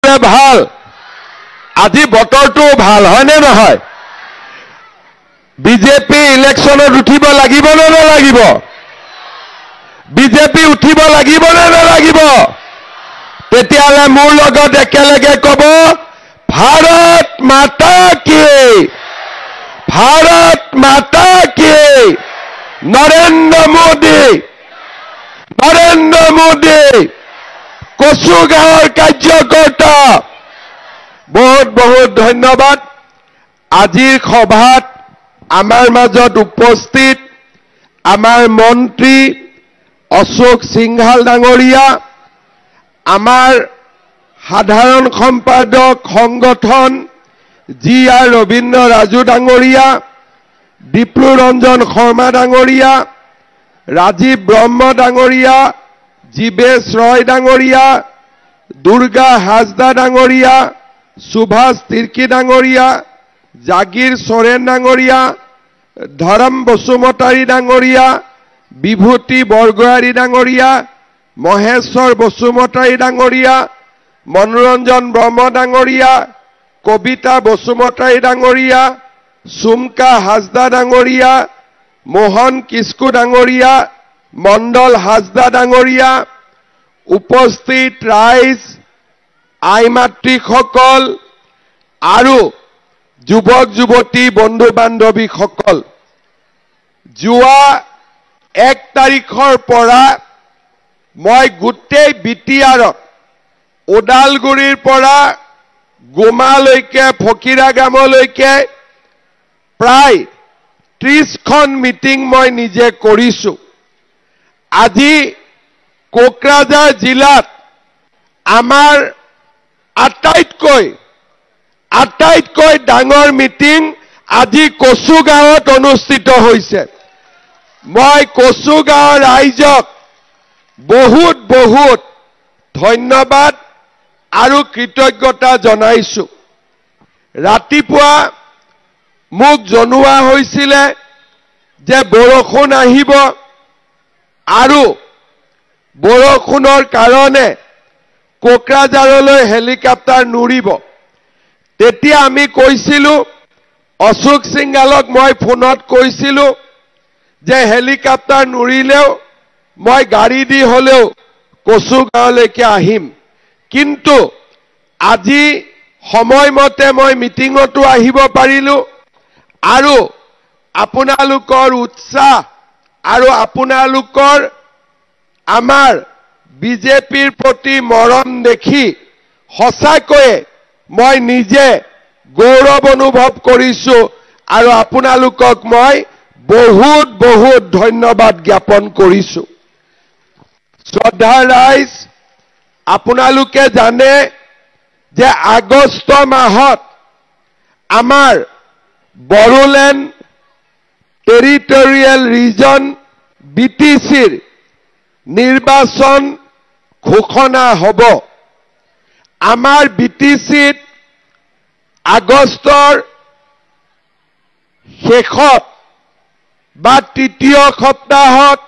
আছে ভাল আজি বতৰটো ভাল হয়নে নহয় বিজেপি ইলেকশনত উঠিব লাগিব নে নালাগিব বিজেপি উঠিব লাগিব নে নালাগিব তেতিয়ালে মোৰ লগত একেলগে কব ভাৰত মাতা কি ভাৰত মাতা কি নৰেন্দ্ৰ মোদী কচুগাঁৱৰ কাৰ্যকৰ্তা বহুত বহুত ধন্যবাদ আজিৰ সভাত আমাৰ মাজত উপস্থিত আমাৰ মন্ত্ৰী অশোক সিংহাল ডাঙৰীয়া আমাৰ সাধাৰণ সম্পাদক সংগঠন জি আৰ ৰবীন্দ্ৰ ৰাজু ডাঙৰীয়া দীপ্লু ৰঞ্জন শৰ্মা ডাঙৰীয়া ৰাজীৱ ব্ৰহ্ম ডাঙৰীয়া জীৱেশ ৰয় ডাঙৰীয়া দুৰ্গা হাজদা ডাঙৰীয়া সুভাষ তিৰ্কী ডাঙৰীয়া জাগীৰ সোৰেন ডাঙৰীয়া ধৰম বসুমতাৰী ডাঙৰীয়া বিভূতি বৰগোহাঁই ডাঙৰীয়া মহেশ্বৰ বসুমতাৰী ডাঙৰীয়া মনোৰঞ্জন ব্ৰহ্ম ডাঙৰীয়া কবিতা বসুমতাৰী ডাঙৰীয়া সুমকা হাজদা ডাঙৰীয়া মোহন কিস্কু ডাঙৰীয়া মণ্ডল হাজদা ডাঙৰীয়া উপস্থিত ৰাইজ আই মাতৃসকল আৰু যুৱক যুৱতী বন্ধু বান্ধৱীসকল যোৱা 1 তাৰিখৰ পৰা মই গোটেই বিটিআৰত ওদালগুৰিৰ পৰা গোমালৈকে ফকিৰাগামলৈকে প্ৰায় 30খন মিটিং মই নিজে কৰিছো আজি কোকৰাঝাৰ জিলাত আমাৰ আটাইতকৈ ডাঙৰ মিটিং আজি কচুগাঁৱত অনুষ্ঠিত হৈছে মই কচুগাঁৱৰ ৰাইজক বহুত বহুত ধন্যবাদ আৰু কৃতজ্ঞতা জনাইছো ৰাতিপুৱা মোক জনোৱা হৈছিল যে বৰষুণ আহিব আৰু বৰষুণৰ কাৰণে কোকৰাঝাৰলৈ হেলিকপ্টাৰ নুৰিব তেতিয়া আমি কৈছিলো অশোক সিংহালক মই ফোনত কৈছিলো যে হেলিকপ্টাৰ নুৰিলেও মই গাড়ী দি হলেও কচুগাঁৱলৈকে আহিম কিন্তু আজি সময়মতে মই মিটিঙতো আহিব পাৰিলো আৰু আপোনালোকৰ উৎসাহ আৰু আপোনালোকৰ আমাৰ বিজেপিৰ প্ৰতি মৰম দেখি সঁচাকৈ মই নিজে গৌৰৱ অনুভৱ কৰিছো আৰু আপোনালোকক মই বহুত বহুত ধন্যবাদ জ্ঞাপন কৰিছো শ্ৰদ্ধাৰ ৰাইজ আপোনালোকে জানে যে আগষ্ট মাহত আমাৰ বড়োলেণ্ড টেৰিটৰিয়েল ৰিজন বিটিচিৰ নিৰ্বাচন ঘোষণা হ'ব আমাৰ বিটিচিত আগষ্টৰ শেষত বা তৃতীয় সপ্তাহত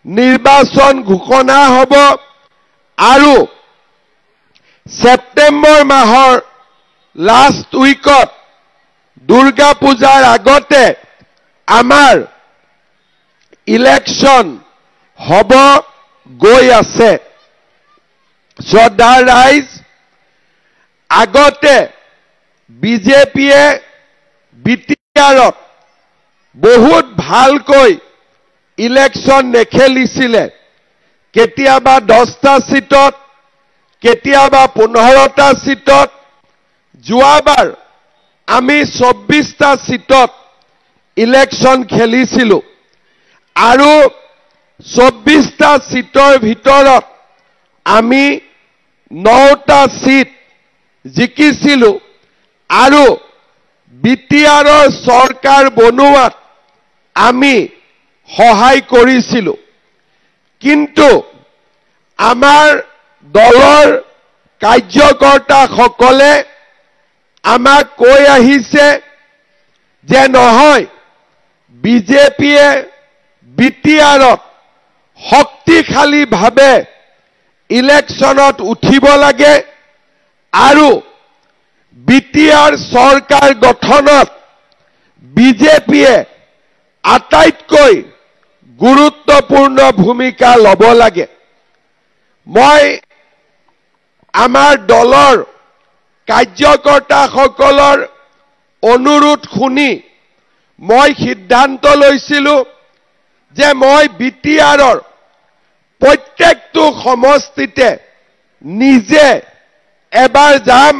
নিৰ্বাচন ঘোষণা হ'ব আৰু সেপ্টেম্বৰ মাহৰ লাষ্ট উইকত দুৰ্গা পূজাৰ আগতে আমাৰ ইলেকশন হ'ব গৈ আছে শ্ৰদ্ধাৰ ৰাইজ আগতে বিজেপিয়ে বিটিআৰত বহুত ভালকৈ ইলেকশন নেখেলিছিলে কেতিয়াবা 10টা সিটত কেতিয়াবা 15টা সিটত যোৱাবাৰ আমি 24টা সিটত ইলেকশন খেলিছিলো আৰু 24টা সিটৰ ভিতৰত আমি 9টা সিট জিকিছিলো আৰু বিটিআৰৰ চৰকাৰ বনোৱাত আমি সহায় কৰিছিলো কিন্তু আমাৰ দলৰ কাৰ্যকৰ্তাসকলে আমাক কৈ আহিছে যে নহয় বিজেপিয়ে বিটিআৰত শক্তিশালীভাৱে ইলেকশনত উঠিব লাগে আৰু বিটিআৰ চৰকাৰ গঠনত বিজেপিয়ে আটাইতকৈ গুৰুত্বপূৰ্ণ ভূমিকা ল'ব লাগে। মই আমাৰ দলৰ কাৰ্যকৰ্তাসকলৰ অনুৰোধ শুনি মই সিদ্ধান্ত লৈছিলোঁ যে মই বিটিআৰৰ প্ৰত্যেকটো সমষ্টিতে নিজে এবাৰ যাম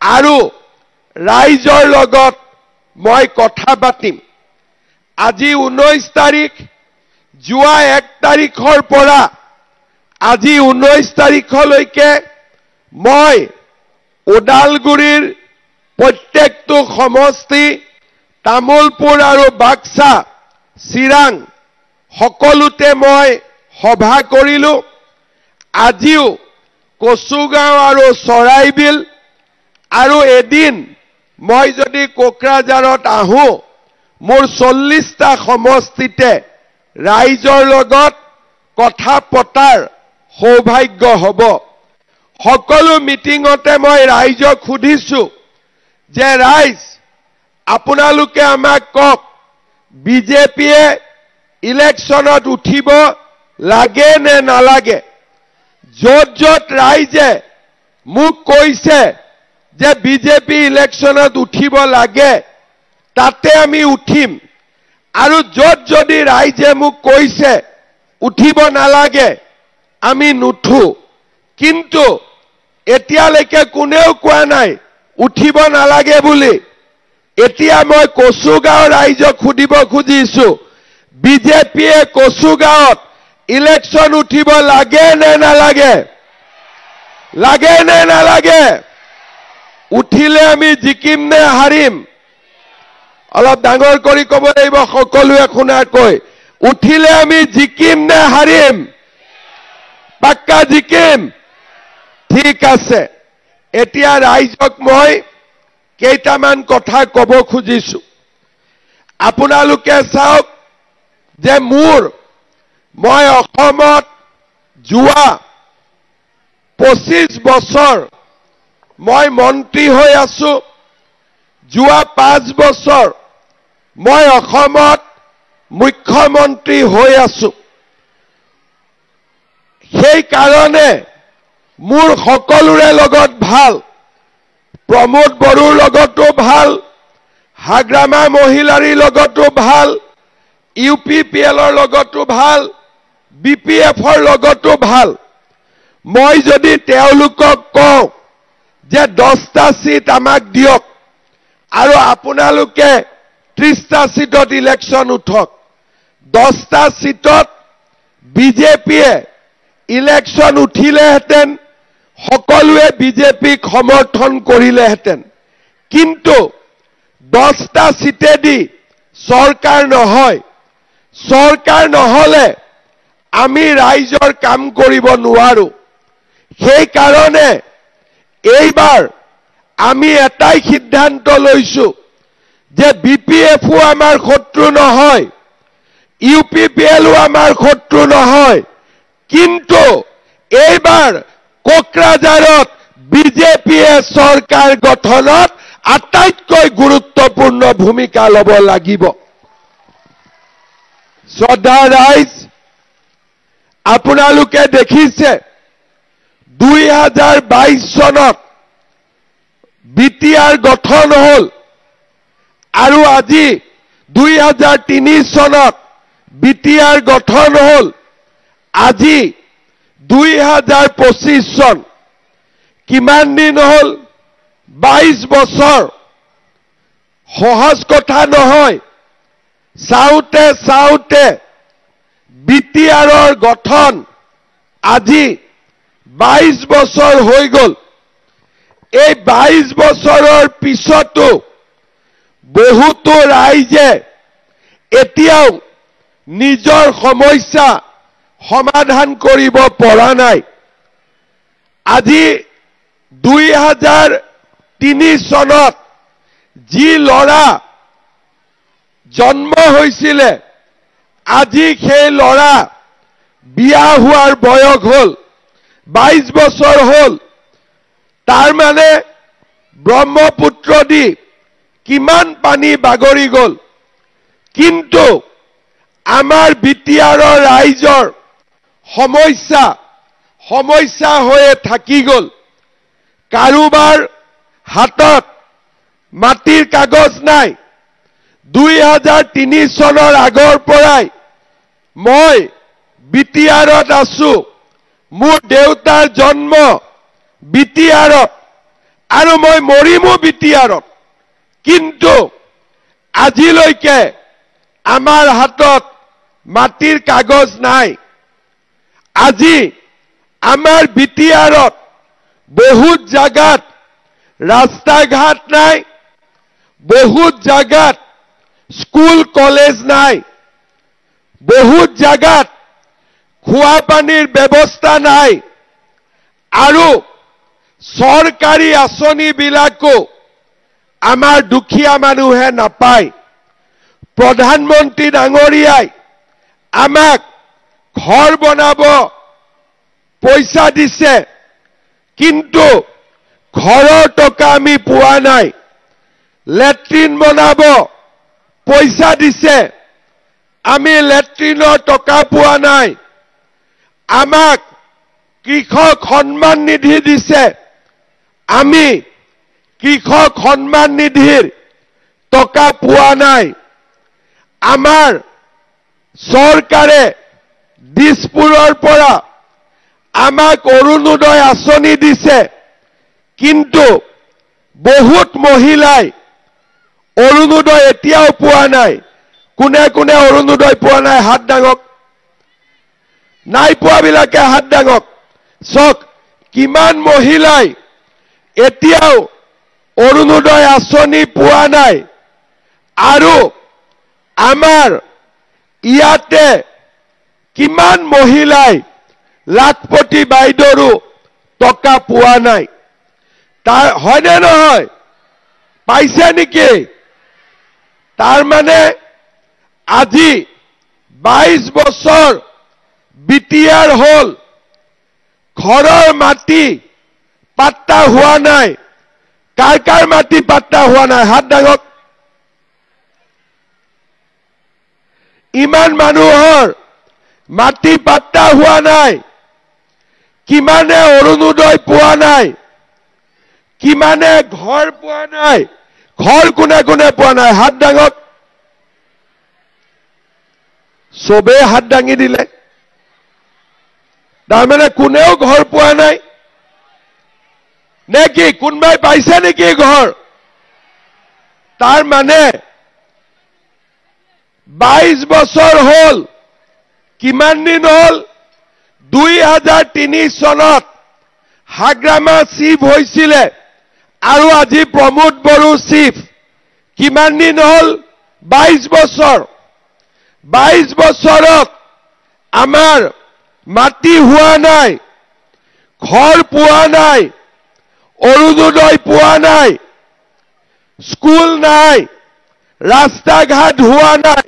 আৰু ৰাইজৰ লগত মই কথা পাতিম। আজি 19 তাৰিখ, যোৱা 1 তাৰিখৰ পৰা আজি 19 তাৰিখলৈকে মই ওদালগুৰিৰ প্ৰত্যেকটো সমষ্টি, তামুলপুৰ আৰু বাক্সা, চিৰাং সকলোতে মই সভা কৰিলোঁ। আজিও কচুগাঁও আৰু চৰাইবিল আৰু এদিন মই যদি কোকৰাঝাৰত আহোঁ, মোৰ 40টা সমষ্টিতে ৰাইজৰ লগত কথা পতাৰ সৌভাগ্য হ'ব। সকলো মিটিঙতে মই ৰাইজক সুধিছোঁ যে ৰাইজ, আপোনালোকে আমাক কওক, বিজেপিয়ে ইলেকশ্যনত উঠিব লাগে নে নালাগে? য'ত য'ত ৰাইজে মোক কৈছে যে বিজেপি ইলেকশ্যনত উঠিব লাগে, তাতে আমি উঠিম। আৰু য'ত যদি ৰাইজে মোক কৈছে উঠিব নালাগে, আমি নুঠো। কিন্তু এতিয়ালৈকে কোনেও কোৱা নাই উঠিব নালাগে বুলি। এতিয়া মই কচুগাঁও ৰাইজক সুধিব খুজিছোঁ, বিজেপিয়ে কচুগাঁৱত ইলেকশ্যন উঠিব লাগে নে নালাগে? লাগে নে নালাগে? উঠিলে আমি জিকিম নে হাৰিম? অলপ ডাঙৰ কৰি ক'ব লাগিব সকলোৱে শুনাকৈ। উঠিলে আমি জিকিম নে হাৰিম? পাক্কা জিকিম? ঠিক আছে। এতিয়া ৰাইজক মই কেইটামান কথা ক'ব খুজিছোঁ। আপোনালোকে চাওক যে মই অসমত যোৱা 25 বছৰ মই মন্ত্ৰী হৈ আছোঁ। যোৱা 5 বছৰ মই অসমত মুখ্যমন্ত্ৰী হৈ আছোঁ। সেই কাৰণে মোৰ সকলোৰে লগত ভাল। প্ৰমোদ বড়োৰ লগতো ভাল, হাগ্ৰামা মহিলাৰীৰ লগতো ভাল, UPPLৰ লগতো ভাল, BPFৰ লগতো ভাল। মই যদি তেওঁলোকক কওঁ যে 10টা সিট আমাক দিয়ক আৰু আপোনালোকে 30টা সিটত ইলেকশ্যন উঠক, 10টা সিটত বিজেপিয়ে ইলেকশ্যন উঠিলেহেঁতেন, সকলোৱে বিজেপিক সমৰ্থন কৰিলেহেঁতেন। কিন্তু 10টা সিটেদি চৰকাৰ নহয়। চৰকাৰ নহ'লে আমি ৰাইজৰ কাম কৰিব নোৱাৰোঁ। সেইকাৰণে এইবাৰ আমি এটাই সিদ্ধান্ত লৈছোঁ যে BPFও আমাৰ শত্ৰু নহয়, UPPLও আমাৰ শত্ৰু নহয়। কিন্তু এইবাৰ কোকৰাঝাৰত বিজেপিয়ে চৰকাৰ গঠনত আটাইতকৈ গুৰুত্বপূৰ্ণ ভূমিকা ল'ব লাগিব। শ্ৰদ্ধা ৰাইজ, আপোনালোকে দেখিছে 2022 চনত বিটিআৰ গঠন হ'ল আৰু আজি 2003 চনত বিটিআৰ গঠন হ'ল। আজি 2025 চন, কিমান দিন হ'ল? 22 বছৰ। সহজ কথা নহয়। চাওঁতে চাওঁতে বিটিআৰৰ গঠন আজি 22 বছৰ হৈ গ'ল। এই 22 বছৰৰ পিছতো বহুতো ৰাইজে এতিয়াও নিজৰ সমস্যা সমাধান কৰিব পৰা নাই। আজি 2003 চনত যি ল'ৰা জন্ম হৈছিলে, আজি সেই ল'ৰা বিয়া হোৱাৰ বয়স হ'ল, 22 বছৰ হ'ল। তাৰ মানে ব্ৰহ্মপুত্ৰ দি কিমান পানী বাগৰি গ'ল, কিন্তু আমাৰ বিটিআৰৰ ৰাইজৰ সমস্যা হৈয়ে থাকি গ'ল। কাৰোবাৰ হাতত মাটিৰ কাগজ নাই। 2003 চনৰ আগৰ পৰাই মই বিটিআৰত আছো। মোৰ দেউতাৰ জন্ম বিটিআৰত আৰু মই মৰিমো বিটিআৰত, কিন্তু আজিলৈকে আমাৰ হাতত মাটিৰ কাগজ নাই। আজি আমাৰ বিটিআৰত বহুত জাগাত ৰাস্তা ঘাট নাই, বহুত জাগাত স্কুল কলেজ নাই, বহুত জাগাত খোৱা পানীৰ ব্যৱস্থা নাই, আৰু চৰকাৰী আঁচনিবিলাকো আমাৰ দুখীয়া মানুহে নাপায়। প্ৰধানমন্ত্ৰী ডাঙৰীয়াই আমাক ঘৰ বনাব পইচা দিছে, কিন্তু ঘৰৰ টকা আমি পোৱা নাই। লেট্ৰিন বনাব পইচা দিছে, আমি লেট্ৰিনৰ টকা পোৱা নাই। আমাক কৃষক সন্মান নিধি দিছে, আমি কৃষক সন্মান নিধিৰ টকা পোৱা নাই। আমাৰ চৰকাৰে দিছপুৰৰ পৰা আমাক অৰুণোদয় আঁচনি দিছে, কিন্তু বহুত মহিলাই অৰুণোদয় এতিয়াও পোৱা নাই। কোনে কোনে অৰুণোদয় পোৱা নাই হাত দাঙক। নাই পোৱাবিলাকে হাত দাঙক। চাওক কিমান মহিলাই এতিয়াও অৰুণোদয় আঁচনি পোৱা নাই। আৰু আমাৰ ইয়াতে কিমান মহিলাই লাখপতি বাইদেউৰো টকা পোৱা নাই। তাৰ হয়নে নহয়? পাইছে নেকি? তাৰ মানে আজি 22 বছৰ বিটিআৰ হ'ল, ঘৰৰ মাটি পাত্তা হোৱা নাই। কাৰ কাৰ মাটি পাত্তা হোৱা নাই হাত দাঙক। ইমান মানুহৰ মাটি পাত্তা হোৱা নাই। কিমানে অৰুণোদয় পোৱা নাই, কিমানে ঘৰ পোৱা নাই। ঘৰ কোনে কোনে পোৱা নাই হাত দাঙক। চবেই হাত দাঙি দিলে। তাৰমানে কোনেও ঘৰ পোৱা নাই নে কি? কোনোবাই পাইছে নেকি ঘৰ? তাৰ মানে 22 বছৰ হ'ল। কিমান দিন হ'ল? 2003 চনত হাগ্ৰামা চিফ হৈছিলে, আৰু আজি প্ৰমোদ বড়ো চিফ। কিমান দিন হ'ল? 22 বছৰ। 22 বছৰত আমাৰ মাটি হোৱা নাই, ঘৰ পোৱা নাই, অৰুণোদয় পোৱা নাই, স্কুল নাই, ৰাস্তা ঘাট হোৱা নাই,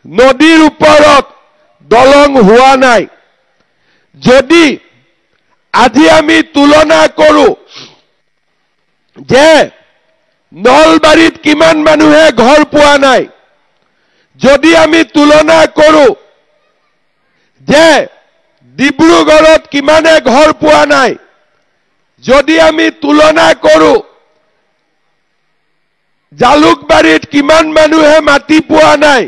নদীৰ ওপৰত দলং হোৱা নাই। যদি আজি আমি তুলনা কৰো যে নলবাৰীত কিমান মানুহে ঘৰ পোৱা নাই, যদি আমি তুলনা কৰো যে ডিব্ৰুগড়ত কিমানে ঘৰ পোৱা নাই, যদি আমি তুলনা কৰো জালুকবাৰীত কিমান মানুহে মাটি পোৱা নাই,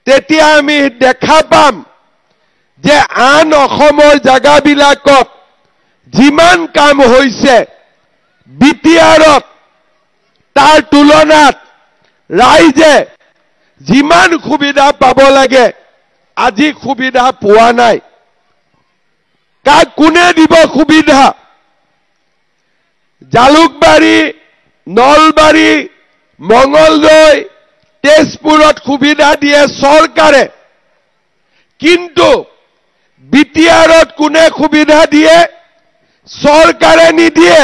তেতিয়া আমি দেখা পাম যে আন অসমৰ জাগাবিলাকত যিমান কাম হৈছে বিটিআৰত তাৰ তুলনাত ৰাইজে যিমান সুবিধা পাব লাগে আজি সুবিধা পোৱা নাই। কাক কোনে দিব সুবিধা? জালুকবাৰী, নলবাৰী, মঙলদৈ, তেজপুৰত সুবিধা দিয়ে চৰকাৰে, কিন্তু বিটিআৰত কোনে সুবিধা দিয়ে? চৰকাৰে নিদিয়ে।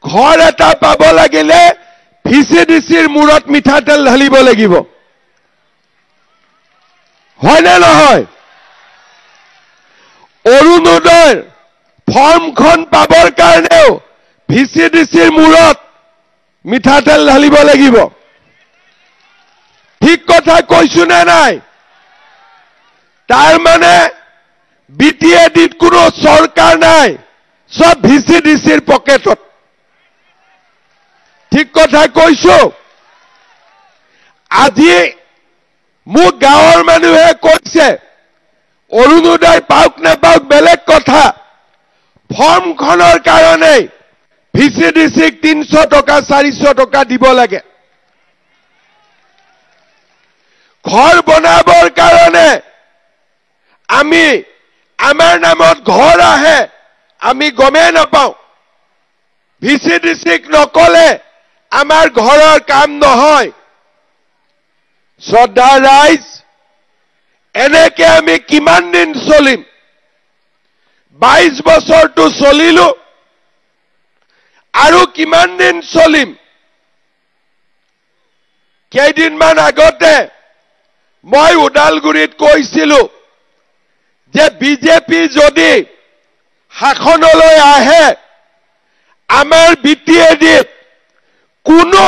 ঘৰ এটা পাব লাগিলে ভিচিডিচিৰ মূৰত মিঠাতেল ঢালিব লাগিব। হয়নে নহয়? অৰুণোদয়ৰ ফৰ্মখন পাবৰ কাৰণেও ভিচিডিচিৰ মূৰত মিঠাতেল ঢালিব লাগিব ঠিক কথা কৈছো নে নাই তাৰ মানে বিটিএডিত কোনো চৰকাৰ নাই সব ভিচিডিচিৰ পকেটত ঠিক কথা কৈছো আজি মোক গাঁৱৰ মানুহে কৈছে অৰুণোদয় পাওক নাপাওক বেলেগ কথা ফৰ্মখনৰ কাৰণে ভিচিডিচিক 300 টকা 400 টকা দিব লাগে ঘৰ বনাবৰ কাৰণে আমি আমাৰ নামত ঘৰ আহে আমি গমে নাপাওঁ ভিচিডিচিক নকলে আমাৰ ঘৰৰ কাম নহয় শ্ৰদ্ধা ৰাইজ এনেকে আমি কিমান দিন চলিম 22 বছৰটো চলিলো আৰু কিমান দিন চলিম কেইদিনমান আগতে মই উদালগুৰিত কৈছিলো যে বিজেপি যদি শাসনলৈ আহে আমাৰ বিটিএডিত কোনো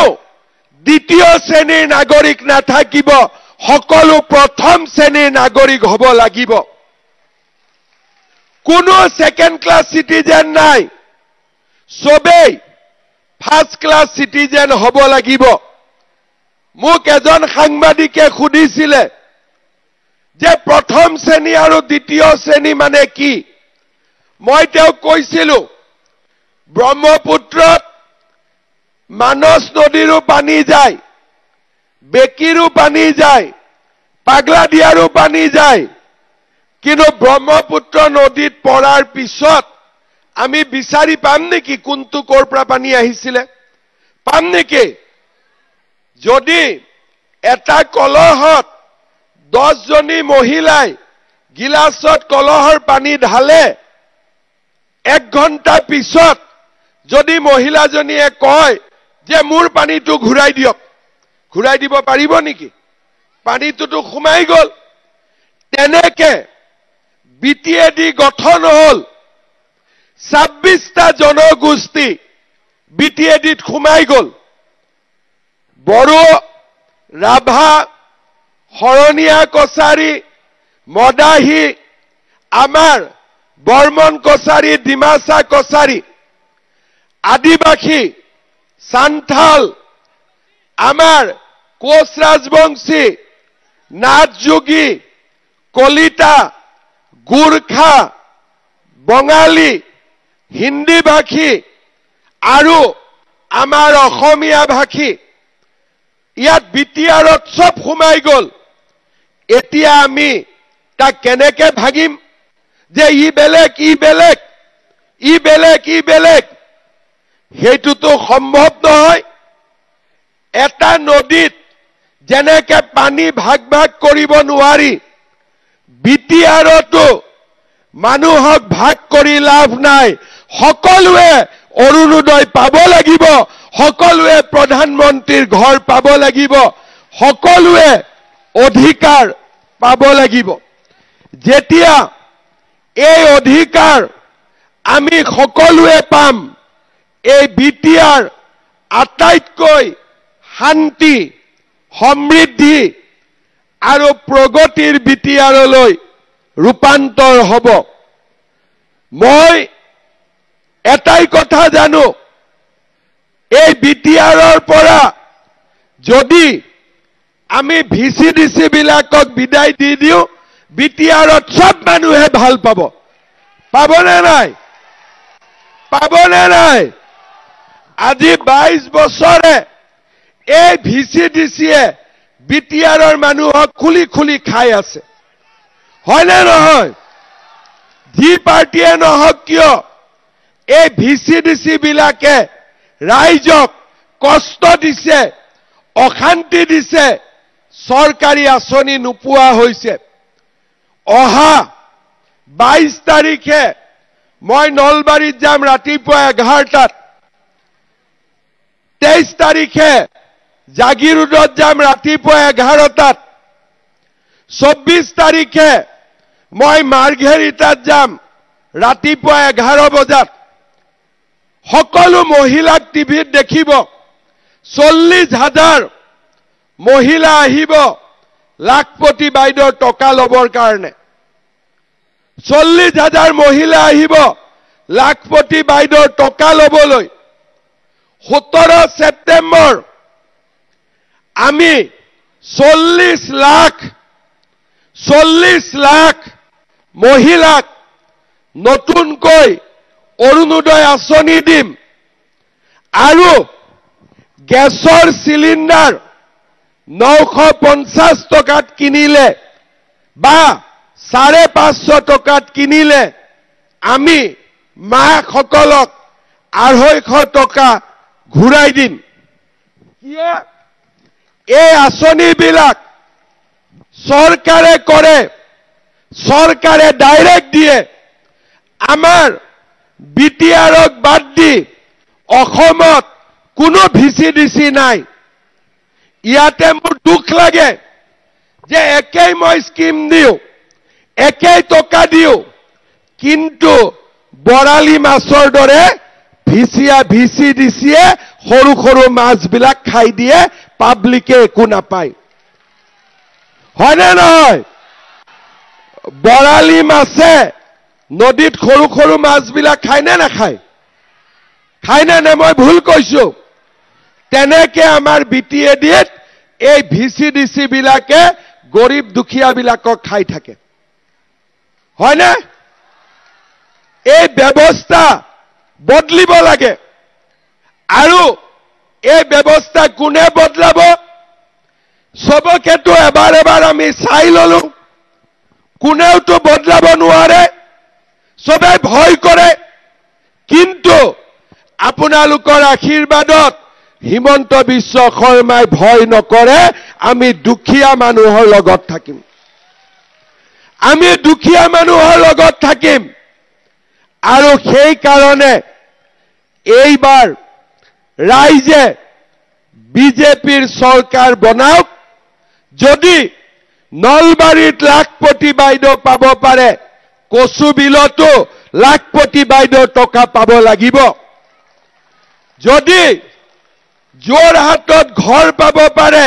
দ্বিতীয় শ্ৰেণীৰ নাগৰিক নাথাকিব সকলো প্ৰথম শ্ৰেণীৰ নাগৰিক হ'ব লাগিব কোনো সেকেন্ড ক্লাস সিটিজেন নাই সবেই ফার্স্ট ক্লাস সিটিজেন হ'ব লাগিব মোক এজন সাংবাদিকে সুধিছিলে যে প্ৰথম শ্ৰেণী আৰু দ্বিতীয় শ্ৰেণী মানে কি মই তেওঁ কৈছিলো ব্ৰহ্মপুত্ৰত মানস নদীৰো পানী যায় বেকিৰো পানী যায় পাগলাদিয়াৰো পানী যায় কিন্তু ব্ৰহ্মপুত্ৰ নদীত পৰাৰ পিছত আমি বিচাৰি পাম নেকি কোনটো কৰ পৰা পানী আহিছিলে পাম নেকি যদি এটা কলহত 10 জনী মহিলাই গিলাসত কলহৰ পানী ঢালে 1 ঘণ্টা পিছত যদি মহিলাজনীয়ে কয় যে মোৰ পানীটো ঘূৰাই দিয়ক ঘূৰাই দিব পাৰিব নেকি পানীটো খুমাই গল তেনেকে বিটিএডি গঠন হল 26টা জনগোষ্ঠী বিটিএডিত খুমাই গল বড়ো ৰাভা হৰণীয়া কছাৰী মদাহী আমাৰ বৰ্মন কছাৰী ডিমাসা কছাৰী আদিবাসী সান্থাল আমাৰ কোচ ৰাজবংশী নাথযোগী কলিতা গুৰ্খা বঙালী হিন্দী ভাষী আৰু আমাৰ অসমীয়া ভাষী ইয়াত বিটিআৰত সব সোমাই গল এতিয়া আমি তাক কেনেকে ভাগিম যে ই বেলেগ ই বেলেগ ই বেলেগ ই বেলেগ হেতুটো সম্ভৱ নহয় এটা নদীত যেনেকে পানী ভাগ ভাগ কৰিব নোৱাৰি বিটিআৰতো মানুহক ভাগ কৰি লাভ নাই সকলোৱে অৰুণোদয় পাব লাগিব সকলোৱে প্ৰধানমন্ত্ৰীৰ ঘৰ পাব লাগিব সকলোৱে অধিকাৰ পাব লাগিব যেতিয়া এই অধিকাৰ আমি সকলোৱে পাম এই বিটিআৰ আটাইতকৈ শান্তি সমৃদ্ধি আৰু প্ৰগতিৰ বিটিআৰলৈ ৰূপান্তৰ হ'ব মই এটাই কথা জানো এই বিটিআৰৰ পৰা যদি আমি ভিচিডিচি বিলাকক বিদায় দি দিও বিটিআৰত সব মানুহে ভাল পাব পাবনে নাই পাবনে নাই আজি 22 বছৰে এই ভিচিডিচিয়ে বিটিআৰৰ মানুহক খুলি খুলি খাই আছে হয়নে নহয় যি পাৰ্টিয়ে নহওক কিয় এই ভিচিডিচি বিলাকে ৰাইজক কষ্ট দিছে অশান্তি দিছে চৰকাৰী আঁচনি নোপোৱা হৈছে অহা 22 তাৰিখে মই নলবাৰীত যাম ৰাতিপুৱা 11টাত 23 তাৰিখে জাগিৰোডত যাম ৰাতিপুৱা 11টাত 24 তাৰিখে মই মাৰ্ঘেৰিটাত যাম ৰাতিপুৱা 11 বজাত সকলো মহিলাক টিভিত দেখিব 40,000 মহিলা আহিব লাখপতি বাইদেউৰ টকা লবৰ কাৰণে 40,000 মহিলা আহিব লাখপতি বাইদেউৰ টকা লবলৈ 17 ছেপ্টেম্বৰ আমি 40 লাখ মহিলাক নতুনকৈ অৰুণোদয় আঁচনি দিম আৰু গেছৰ চিলিণ্ডাৰ 950 টকাত কিনিলে বা 550 টকাত কিনিলে আমি মাসকলক 250 টকা ঘূৰাই দিম কিয় এই আঁচনিবিলাক চৰকাৰে কৰে চৰকাৰে ডাইৰেক্ট দিয়ে আমাৰ বিটিআৰক বাদ দি অসমত কোনো ভিচিডিচি নাই ইয়াতে মোৰ দুখ লাগে যে একেই মই স্কিম দিও একেই টকা দিও কিন্তু বৰালি মাছৰ দৰে ভিচিডিচিয়ে সৰু সৰু মাছবিলাক খাই দিয়ে পাব্লিকে একো নাপায় হয়নে নহয় বৰালি মাছে নদীত সৰু সৰু মাছবিলাক খায় নে নাখায় খায় নে মই ভুল কৈছো তেনেকে আমাৰ বিটিএডিত এই ভিচিডিচি বিলাকে গৰীব দুখীয়া বিলাকক খাই থাকে হয়নে এই ব্যৱস্থা বদলিব লাগে আৰু এই ব্যৱস্থা কোনে বদলাব সবকেতো এবাৰ আমি চাই ললো কোনেওতো বদলাব নোৱাৰে সবে ভয় কৰে কিন্তু আপোনালোকৰ আশীৰ্বাদত হিমন্ত বিশ্ব শৰ্মাই ভয় নকৰে আমি দুখীয়া মানুহৰ লগত থাকিম আমি দুখীয়া মানুহৰ লগত থাকিম আৰু সেই কাৰণে এইবাৰ ৰাইজে বিজেপিৰ চৰকাৰ বনাওক যদি নলবাৰীত লাখপতি বাইদেউ পাব পাৰে কচুবিলতো লাখপতি বাইদেউ টকা পাব লাগিব যদি যোৰহাটত ঘৰ পাব পাৰে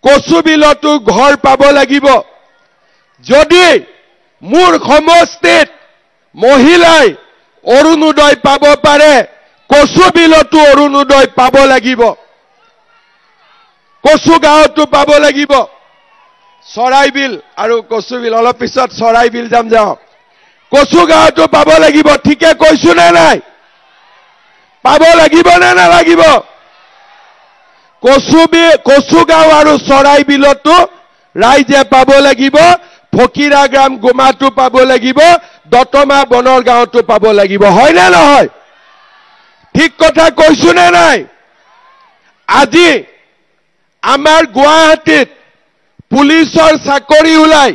কচুবিলতো ঘৰ পাব লাগিব যদি মোৰ সমষ্টিত মহিলাই অৰুণোদয় পাব পাৰে কচুবিলতো অৰুণোদয় পাব লাগিব কচুগাঁৱতো পাব লাগিব চৰাইবিল আৰু কচুবিল অলপ পিছত চৰাইবিল যাওঁ কচুগাঁৱতো পাব লাগিব ঠিকে কৈছো নে নাই পাব লাগিব নে নালাগিব কচুগাঁও আৰু চৰাইবিলতো ৰাইজে পাব লাগিব ফকিৰা গ্ৰাম গুমাটো পাব লাগিব দতমা বনৰ গাঁৱতো পাব লাগিব হয় নে নহয় ঠিক কথা কৈছো নে নাই আজি আমাৰ গুৱাহাটীত পুলিচৰ চাকৰি ওলাই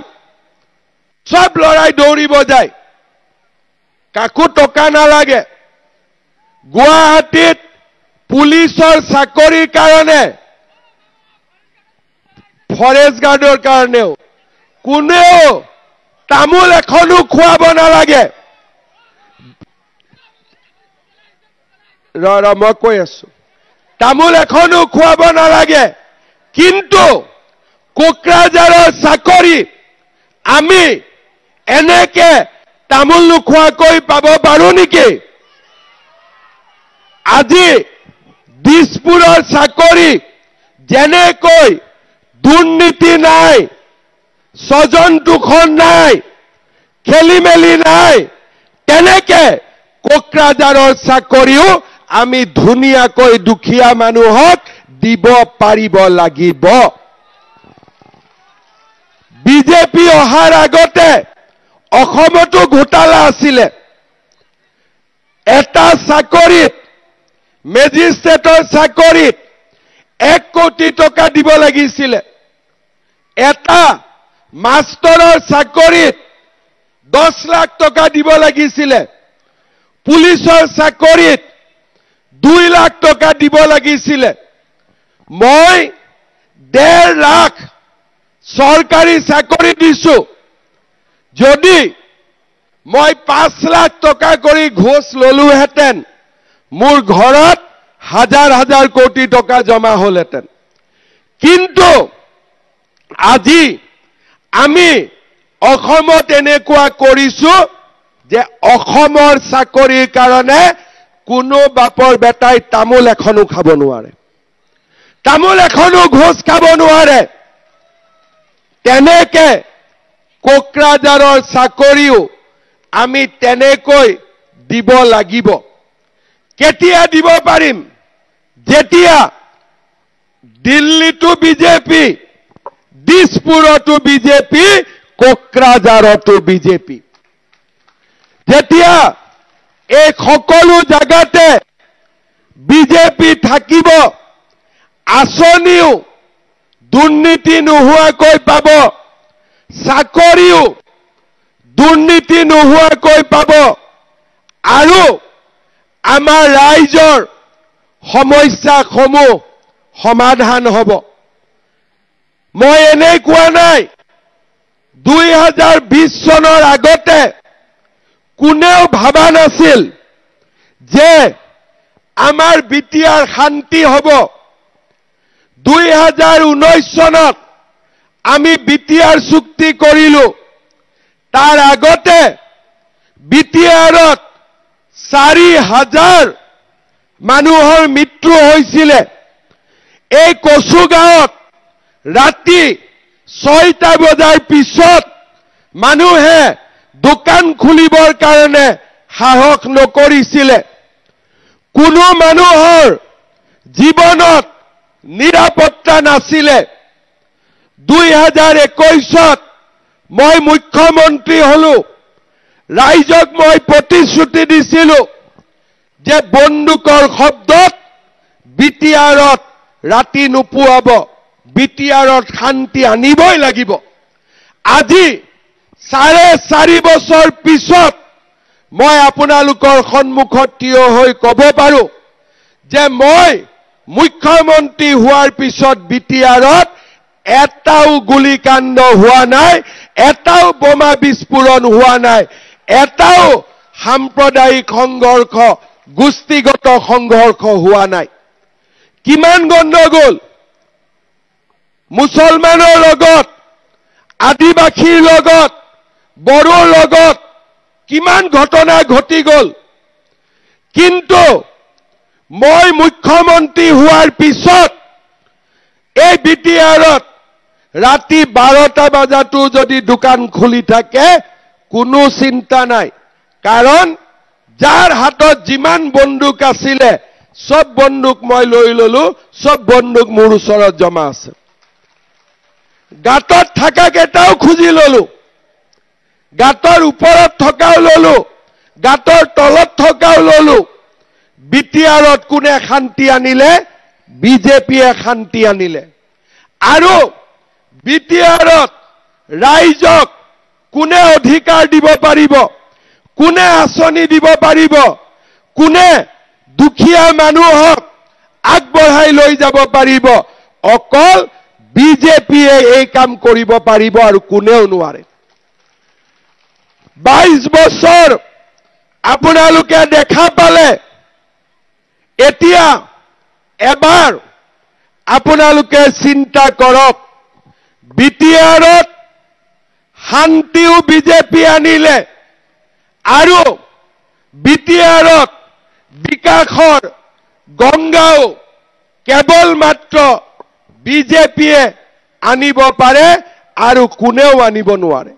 সব লৰাই দৌৰিব যায় কাকো টকা নালাগে গুৱাহাটীত পুলিচৰ চাকৰিৰ কাৰণে ফৰেষ্ট গাৰ্ডৰ কাৰণেও কোনেও তামোল এখনো খুৱাব নালাগে মই কৈ আছো তামোল এখনো খুৱাব নালাগে কিন্তু কোকৰাঝাৰৰ চাকৰি আমি এনেকে তামোল নোখোৱাকৈ পাব পাৰো নেকি আজি দিছপুৰৰ চাকৰি যেনেকৈ দুৰ্নীতি নাই স্বজন দুখন নাই খেলিমেলি নাই তেনেকে কোকৰাঝাৰৰ চাকৰিও আমি ধুনীয়াকৈ দুখীয়া মানুহক দিব পাৰিব লাগিব বিজেপি অহাৰ আগতে অসমতো ঘোটালা আছিলে এটা চাকৰিত মেজিষ্ট্ৰেটৰ চাকৰিত 1 কোটি টকা দিব লাগিছিলে এটা মাষ্টৰৰ চাকৰিত 10 লাখ টকা দিব লাগিছিলে পুলিচৰ চাকৰিত 2 লাখ টকা দিব লাগিছিলে মই 1.5 লাখ চৰকাৰী চাকৰি দিছো যদি মই 5 লাখ টকা কৰি ঘোষ ললোহেঁতেন মোৰ ঘৰত হাজাৰ হাজাৰ কোটি টকা জমা হলহেঁতেন কিন্তু আজি আমি অসমত এনেকুৱা কৰিছো যে অসমৰ চাকৰিৰ কাৰণে কোনো বাপৰ বেটাই তামোল এখনো খাব নোৱাৰে তামোল এখনো ঘোষ খাব নোৱাৰে তেনেকে কোকৰাঝাৰৰ চাকৰিও আমি তেনেকৈ দিব লাগিব কেতিয়া দিব পাৰিম যেতিয়া দিল্লীতো বিজেপি দিছপুৰতো বিজেপি কোকৰাঝাৰতো বিজেপি যেতিয়া এই সকলো জায়গাতে বিজেপি থাকিব আঁচনিও দুৰ্নীতি নোহোৱাকৈ পাব চাকৰিও দুৰ্নীতি নোহোৱাকৈ পাব আৰু আমাৰ ৰাইজৰ সমস্যাসমূহ সমাধান হ'ব মই এনেই কোৱা নাই 2020 চনৰ আগতে কোনেও ভাবা নাছিল যে আমাৰ বিটিয়াৰ শান্তি হ'ব 2019 চনত আমি বিটিয়াৰ চুক্তি কৰিলো তাৰ আগতে বিটিয়াৰত 4,000 মানুহৰ মৃত্যু হৈছিল এই কচুগাঁৱত ৰাতি 6টা বজাৰ পিছত মানুহে দোকান খুলিবৰ কাৰণে সাহস নকৰিছিল কোনো মানুহৰ জীৱনত নিৰাপত্তা নাছিল 2021ত মই মুখ্যমন্ত্ৰী হলো ৰাইজক মই প্ৰতিশ্ৰুতি দিছিলো যে বন্দুকৰ শব্দত বিটিয়াৰত ৰাতি নুপুৱাব বিটিয়াৰত শান্তি আনিবই লাগিব আজি 4.5 বছৰ পিছত মই আপোনালোকৰ সন্মুখত থিয় হৈ ক'ব পাৰো যে মই মুখ্যমন্ত্ৰী হোৱাৰ পিছত বিটিয়াৰত এটাও গুলিকাণ্ড হোৱা নাই এটাও বোমা বিস্ফোৰণ হোৱা নাই এটাও সাম্প্ৰদায়িক সংঘৰ্ষ গোষ্ঠীগত সংঘৰ্ষ হোৱা নাই কিমান গণ্ডগোল মুছলমানৰ লগত আদিবাসীৰ লগত বড়োৰ লগত কিমান ঘটনা ঘটি গল কিন্তু মই মুখ্যমন্ত্ৰী হোৱাৰ পিছত এই বিটিআৰত ৰাতি 12টা বজাতো যদি দোকান খুলি থাকে কোনো চিন্তা নাই কাৰণ যাৰ হাতত যিমান বন্দুক আছিল সব বন্দুক মই লৈ ললো সব বন্দুক মোৰ ওচৰত জমা আছে গাতত থাকা কেটাও খুজি ললো গাতৰ ওপৰত থকাও ললো গাতৰ তলত থকাও ললো বিটিআৰত কোনে শান্তি আনিলে বিজেপিয়ে শান্তি আনিলে আৰু বিটিআৰত ৰাইজক কোনে অধিকাৰ দিব পাৰিব কোনে আঁচনি দিব পাৰিব কোনে দুখীয়া মানুহক আগবঢ়াই লৈ যাব পাৰিব অকল বিজেপিয়ে এই কাম কৰিব পাৰিব আৰু কোনেও নোৱাৰে 22 বছৰ আপোনালোকে দেখা পালে এতিয়া এবাৰ আপোনালোকে চিন্তা কৰক বিটিআৰত শান্তিও বিজেপি আনিলে আৰু বিটিআৰত বিকাশৰ গংগাও কেৱল মাত্ৰ বিজেপিয়ে আনিব পাৰে আৰু কোনেও আনিব নোৱাৰে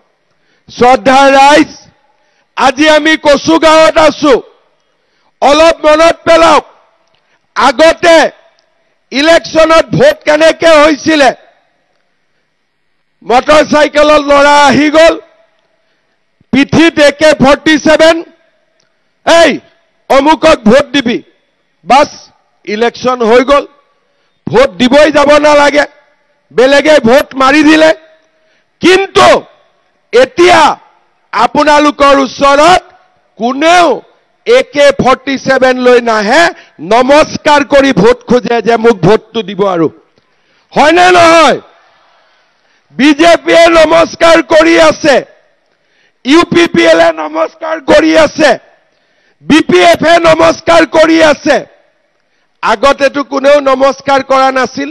শ্ৰদ্ধা ৰাইজ আজি আমি কচুগাঁৱত আছো অলপ মনত পেলাওক আগতে ইলেকশ্যনত ভোট কেনেকৈ হৈছিল মটৰচাইকেলত লৰা আহি গল পিঠিত AK-47 এই অমুকক ভোট দিবি বাস ইলেকশ্যন হৈ গল ভোট দিবই যাব নালাগে বেলেগে ভোট মাৰি দিলে কিন্তু এতিয়া আপোনালোকৰ ওচৰত কোনেও AK-47 লৈ নাহে নমস্কাৰ কৰি ভোট খোজে যে মোক ভোটটো দিব আৰু হয়নে নহয় বিজেপিয়ে নমস্কাৰ কৰি আছে UPPL নমস্কাৰ কৰি আছে, BPF নমস্কাৰ কৰি আছে। আগতেতো কোনেও নমস্কাৰ কৰা নাছিল।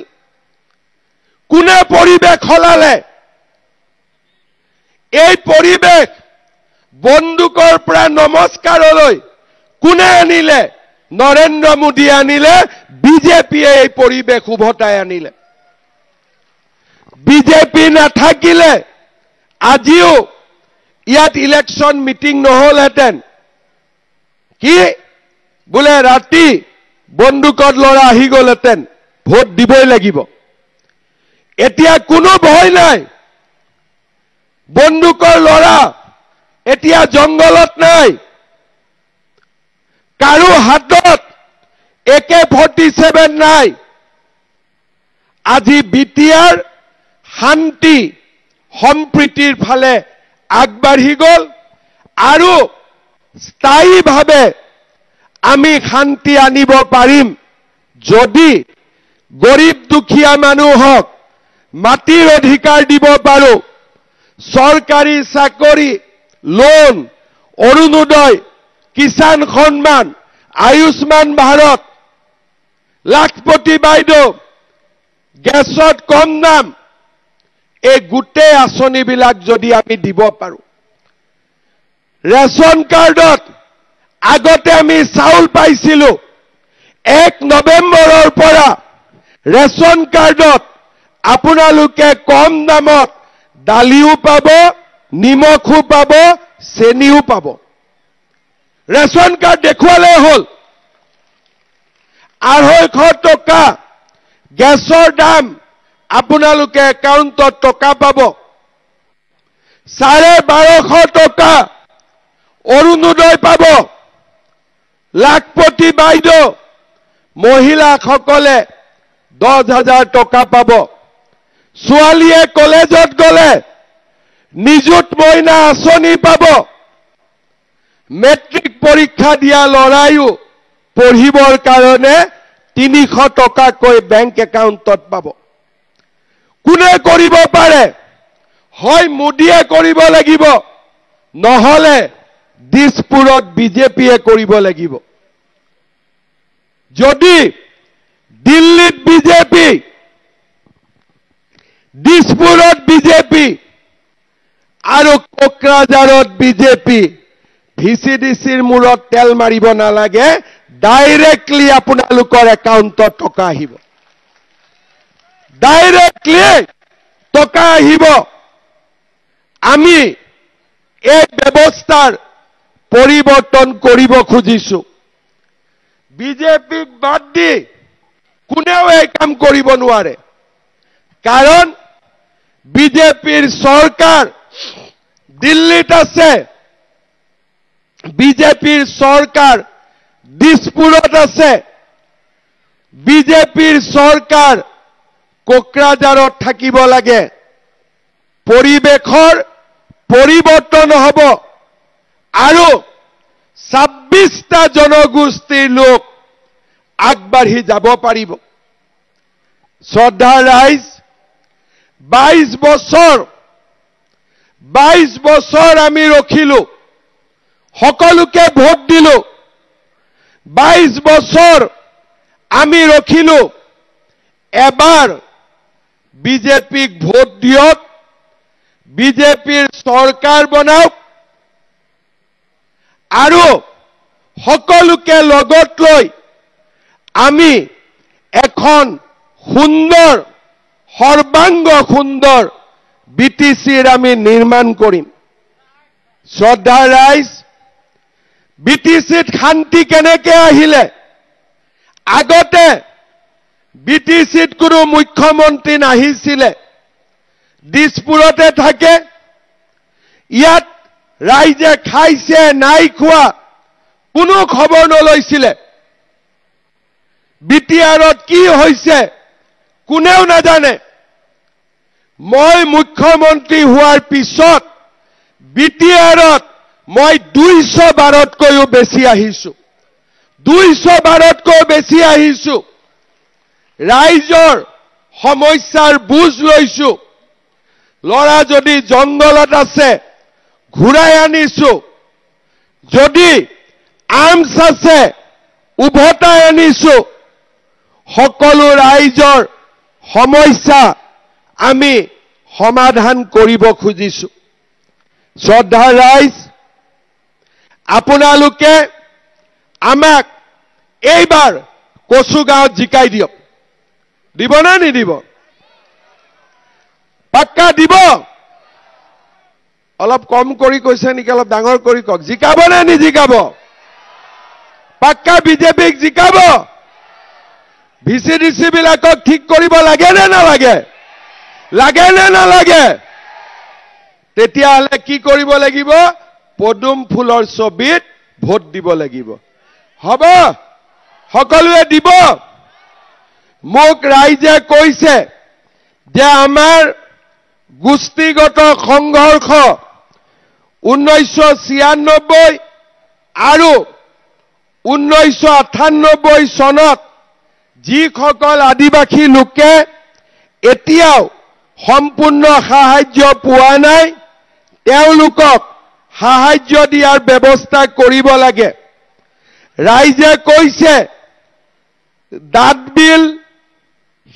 কোনে পৰিৱেশ সলালে? এই পৰিৱেশ বন্দুকৰ পৰা নমস্কাৰলৈ কোনে আনিলে? নৰেন্দ্ৰ মোদী আনিলে, বিজেপিয়ে এই পৰিৱেশ উভতাই আনিলে। বিজেপি নাথাকিলে আজিও ইয়াত ইলেকশ্যন মিটিং নহলহেঁতেন। কি বোলে ৰাতি বন্দুকত ল'ৰা আহি গ'লহেঁতেন, ভোট দিবই লাগিব। এতিয়া কোনো ভয় নাই। বন্দুকৰ ল'ৰা এতিয়া জংগলত নাই। কাৰো হাতত AK-47 নাই। আজি বিটিআৰ শান্তি সম্প্ৰীতিৰ ফালে আগবাঢ়ি গ'ল আৰু স্থায়ীভাৱে আমি শান্তি আনিব পাৰিম যদি গৰীব দুখীয়া মানুহক মাটিৰ অধিকাৰ দিব পাৰো। চৰকাৰী চাকৰি, লোন, অৰুণোদয়, কিষাণ সন্মান, আয়ুষ্মান ভাৰত, লাখপতি বাইদেউ, গেছত কম দাম, এই গোটেই আঁচনিবিলাক যদি আমি দিব পাৰো। ৰেচন কাৰ্ডত আগতে আমি চাউল পাইছিলো, 1 নৱেম্বৰৰ পৰা ৰেচন কাৰ্ডত আপোনালোকে কম দামত দালিও পাব, নিমখো পাব, চেনিও পাব। ৰেচন কাৰ্ড দেখুৱালে হ'ল। 250 টকা গেছৰ দাম, আপোনালোকে একাউণ্টত টকা পাব। 1250 টকা অৰুণোদয় পাব। লাখপতি বাইদেউ মহিলাসকলে 10,000 টকা পাব। ছোৱালীয়ে কলেজত গ'লে নিযুত মইনা আঁচনি পাব। মেট্ৰিক পৰীক্ষা দিয়া ল'ৰাইও পঢ়িবৰ কাৰণে 300 টকাকৈ বেংক একাউণ্টত পাব। কোনে কৰিব পাৰে? হয় মোদীয়ে কৰিব লাগিব, নহলে দিছপুৰত বিজেপিয়ে কৰিব লাগিব। যদি দিল্লীত বিজেপি, দিছপুৰত বিজেপি আৰু কোকৰাঝাৰত বিজেপি, VCDCৰ মূৰত তেল মাৰিব নালাগে, ডাইৰেক্টলি আপোনালোকৰ একাউণ্টত টকা আহিব। ডাইৰেক্টলি টকা আহিব। আমি এই ব্যৱস্থাৰ পৰিৱৰ্তন কৰিব খুজিছো। বিজেপিক বাদ দি কোনেও এই কাম কৰিব নোৱাৰে। কাৰণ বিজেপিৰ চৰকাৰ দিল্লীত আছে, বিজেপিৰ চৰকাৰ দিছপুৰত আছে, বিজেপিৰ চৰকাৰ কোকৰাঝাৰত থাকিব লাগে। পৰিৱেশৰ পৰিৱৰ্তন হ'ব আৰু 26টা জনগোষ্ঠীৰ লোক আগবাঢ়ি যাব পাৰিব। শ্ৰদ্ধা ৰাইজ, 22 বছৰ আমি ৰখিলো, সকলোকে ভোট দিলো। 22 বছৰ আমি ৰখিলো। এবাৰ বিজেপিক ভোট দিয়ক, বিজেপিৰ চৰকাৰ বনাওক আৰু সকলোকে লগত লৈ আমি এখন সুন্দৰ, সৰ্বাংগ সুন্দৰ BTCৰ আমি নিৰ্মাণ কৰিম। শ্ৰদ্ধা ৰাইজ, BTCত শান্তি কেনেকে আহিলে? আগতে BTCত কোনো মুখ্যমন্ত্ৰী নাহিছিলে, দিছপুৰতে থাকে। ইয়াত ৰাইজে খাইছে নাই খোৱা কোনো খবৰ নলৈছিলে। বিটিআৰত কি হৈছে কোনেও নাজানে। মই মুখ্যমন্ত্ৰী হোৱাৰ পিছত বিটিআৰত মই 200 বাৰতকৈও বেছি আহিছো। 200 বাৰতকৈ বেছি আহিছো। ৰাইজৰ সমস্যাৰ বুজ লৈছো। ল'ৰা যদি জংগলত আছে, ঘূৰাই আনিছো যদি আৰ্মছ আছে উভতাই আনিছো সকলো ৰাইজৰ সমস্যা আমি সমাধান কৰিব খুজিছো শ্ৰদ্ধাৰ ৰাইজ আপোনালোকে আমাক এইবাৰ কচুগাঁৱত জিকাই দিয়ক দিব না নিদিব পাক্কা দিব অলপ কম কৰি কৈছে নেকি অলপ ডাঙৰ কৰি কক জিকাব না নিজিকাব পাক্কা বিজেপিক জিকাব ভিচিডিসি বিলাকক ঠিক কৰিব লাগে নে নালাগে লাগে নে নালাগে তেতিয়াহলে কি কৰিব লাগিব পদুম ফুলৰ ছবিত ভোট দিব লাগিব হ'ব সকলোৱে দিব মোক ৰাইজে কৈছে যে আমাৰ গোষ্ঠীগত সংঘৰ্ষ 1996 আৰু 1998 চনত যিসকল আদিবাসী লোকে এতিয়াও সম্পূৰ্ণ সাহায্য পোৱা নাই তেওঁলোকক সাহায্য দিয়াৰ ব্যৱস্থা কৰিব লাগে ৰাইজে কৈছে দাঁতবিল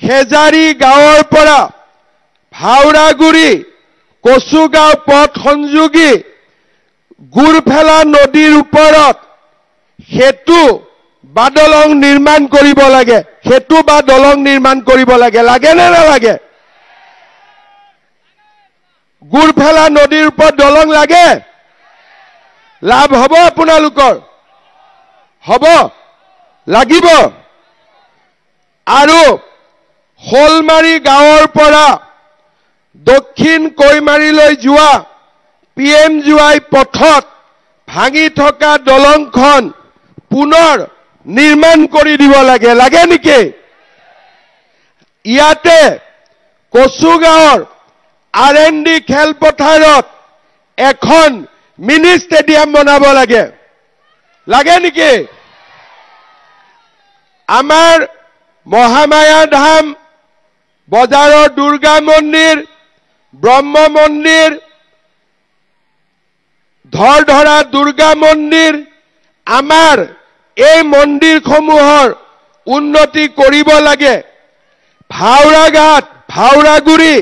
হেজাৰী গাঁৱৰ পৰা ভাওৰাগুৰি কচুগাঁও পথ সংযোগী গুৰফেলা নদীৰ ওপৰত সেতু বা দলং নিৰ্মাণ কৰিব লাগে সেতু বা দলং নিৰ্মাণ কৰিব লাগে লাগে নে নালাগে গুৰফেলা নদীৰ ওপৰত দলং লাগে লাভ হ'ব আপোনালোকৰ হ'ব লাগিব আৰু হলমাৰী গাঁৱৰ পৰা দক্ষিণ কৈমাৰীলৈ যোৱা PMJY পথত ভাঙি থকা দলংখন পুনৰ নিৰ্মাণ কৰি দিব লাগে লাগে নেকি ইয়াতে কচুগাঁৱৰ R&D খেলপথাৰত এখন মিনি ষ্টেডিয়াম বনাব লাগে লাগে নেকি আমাৰ মহামায়া ধাম বজাৰৰ দুৰ্গা মন্দিৰ ব্ৰহ্ম মন্দিৰ ধৰধৰা দুৰ্গা মন্দিৰ আমাৰ এই মন্দিৰসমূহৰ উন্নতি কৰিব লাগে ভাওৰাঘাট ভাওৰাগুৰি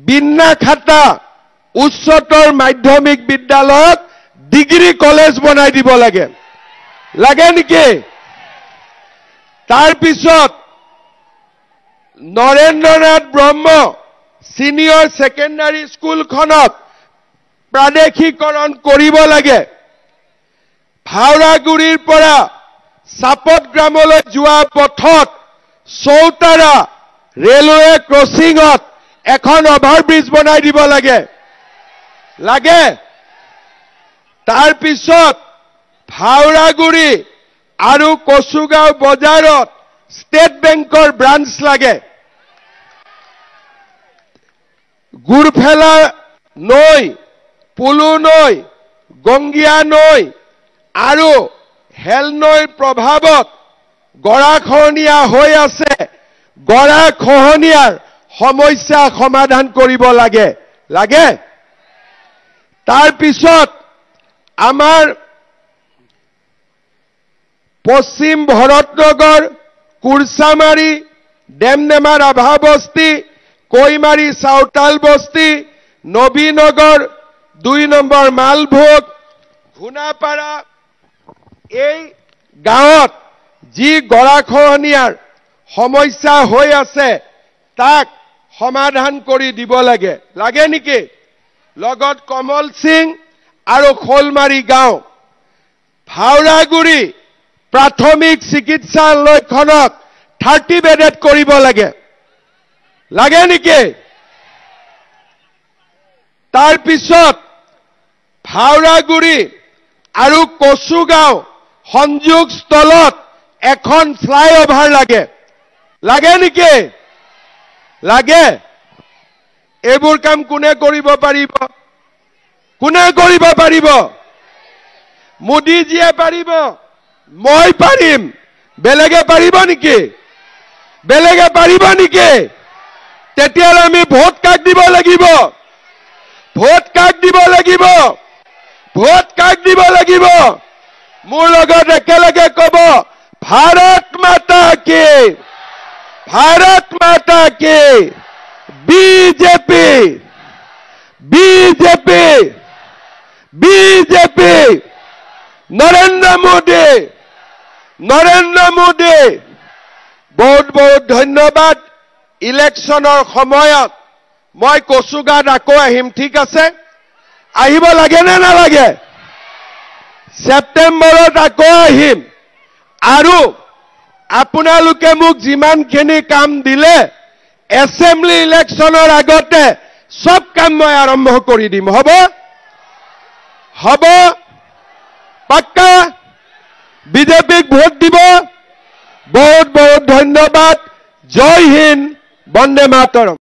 বিন্নাখাটা উচ্চতৰ মাধ্যমিক বিদ্যালয়ত ডিগ্ৰী কলেজ বনাই দিব লাগে লাগে নেকি তাৰ পিছত নৰেন্দ্ৰনাথ ব্ৰহ্ম সিনিয়ৰ সেকেন্ডাৰী স্কুলখনত প্ৰাদেশিকৰণ কৰিব লাগে ভাওৰাগুৰিৰ পৰা চাপতগ্ৰামলৈ যোৱা পথত চৌতাৰা ৰেলৱে ক্ৰছিঙত এখন অভাৰব্ৰিজ বনাই দিব লাগে লাগে তাৰ পিছত ভাওৰাগুৰি আৰু কচুগাঁও বজাৰত ষ্টেট বেংকৰ ব্ৰাঞ্চ লাগে গুৰফেলা নৈ পুলু নৈ গংগিয়া নৈ আৰু হেল নৈৰ প্ৰভাৱত গৰাখহনীয়া হৈ আছে গৰাখহনীয়াৰ সমস্যা সমাধান কৰিব লাগে লাগে তাৰ পিছত আমাৰ পশ্চিম ভৰতনগৰ কুৰসামাৰী ডেমডেমা ৰাভা বস্তি কৈমাৰী চাউতাল বস্তি নবীনগৰ 2 নম্বৰ মালভোগ ঘুনাপাৰা এই গাঁৱত যি গৰাখহনীয়াৰ সমস্যা হৈ আছে তাক সমাধান কৰি দিব লাগে লাগে নেকি লগত কমল সিং আৰু খোলমাৰী গাঁও ভাওৰাগুৰি প্ৰাথমিক চিকিৎসালয়খনক 30 বেডেড কৰিব লাগে লাগে নেকি তাৰ পিছত ভাওৰাগুৰি আৰু কচুগাঁও সংযোগ স্থলত এখন ফ্লাইঅভাৰ লাগে লাগে নেকি লাগে এইবোৰ কাম কোনে কৰিব পাৰিব মোদীজীয়ে পাৰিব মই পাৰিম বেলেগে পাৰিব নেকি তেতিয়াহ'লে আমি ভোট কাক দিব লাগিব ভোট কাক দিব লাগিব মোৰ লগত একেলগে কব ভাৰত মাতা কি भारत माता की BJP BJP BJP Narendra Modi बहुत बहुत धन्यवाद इलेक्शनर সময়ত মই কচুগাত আকৌ আহিম ঠিক আছে আহিব লাগে না নালাগে সেপ্টেম্বৰত আকৌ আহিম আৰু আপোনালোকে মোক যিমানখিনি কাম দিলে এসেম্বলি ইলেকশনৰ আগতে সব কাম মই আৰম্ভ কৰি দিম হ'ব হ'ব পাক্কা বিজেপিক ভোট দিব বহুত বহুত ধন্যবাদ জয় হিন্দ বন্দে মাতৰম